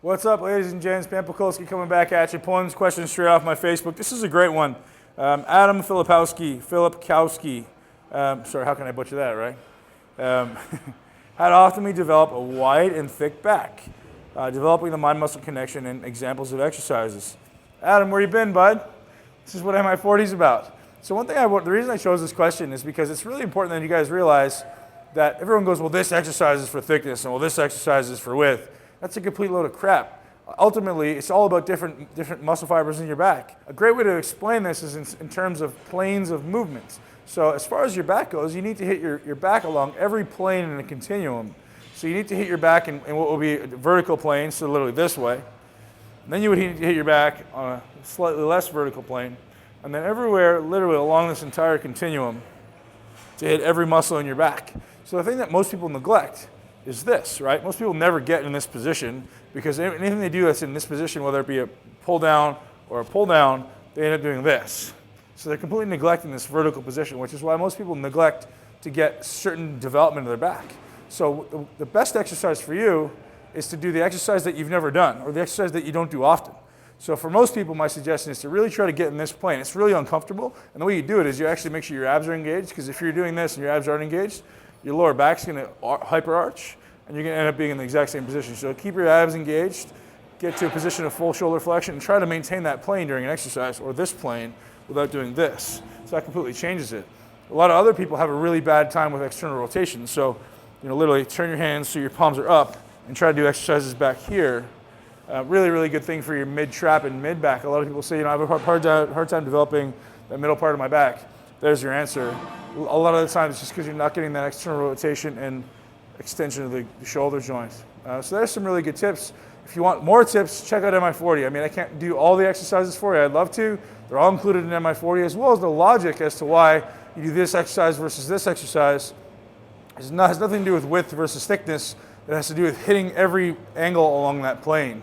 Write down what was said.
What's up, ladies and gents? Pakulski coming back at you, pulling this question straight off my Facebook. This is a great one. Adam Filipowski, sorry, how can I butcher that, right? How to optimally develop a wide and thick back, developing the mind-muscle connection and examples of exercises. Adam, where you been, bud? This is what Mi40 is about. So the reason I chose this question is because it's really important that you guys realize that everyone goes, well, this exercise is for thickness, and well, this exercise is for width. That's a complete load of crap. Ultimately, it's all about different muscle fibers in your back. A great way to explain this is in terms of planes of movements. So as far as your back goes, you need to hit your back along every plane in a continuum. So you need to hit your back in what will be a vertical plane, so literally this way. And then you would need to hit your back on a slightly less vertical plane. And then everywhere, literally along this entire continuum, to hit every muscle in your back. So the thing that most people neglect is this, right? Most people never get in this position because anything they do that's in this position, whether it be a pull down or a pull down, they end up doing this. So they're completely neglecting this vertical position, which is why most people neglect to get certain development of their back. So the best exercise for you is to do the exercise that you've never done or the exercise that you don't do often. So for most people, my suggestion is to really try to get in this plane. It's really uncomfortable, and the way you do it is you actually make sure your abs are engaged, because if you're doing this and your abs aren't engaged, your lower back's going to hyper arch, and you're going to end up being in the exact same position. So keep your abs engaged, get to a position of full shoulder flexion, and try to maintain that plane during an exercise, or this plane, without doing this. So that completely changes it. A lot of other people have a really bad time with external rotation. So, literally turn your hands so your palms are up, and try to do exercises back here. Really, really good thing for your mid-trap and mid-back. A lot of people say, I have a hard time developing that middle part of my back. There's your answer. A lot of the time, it's just because you're not getting that external rotation and extension of the shoulder joint. So there's some really good tips. If you want more tips, check out Mi40. I mean, I can't do all the exercises for you. I'd love to. They're all included in Mi40, as well as the logic as to why you do this exercise versus this exercise. It has nothing to do with width versus thickness. It has to do with hitting every angle along that plane.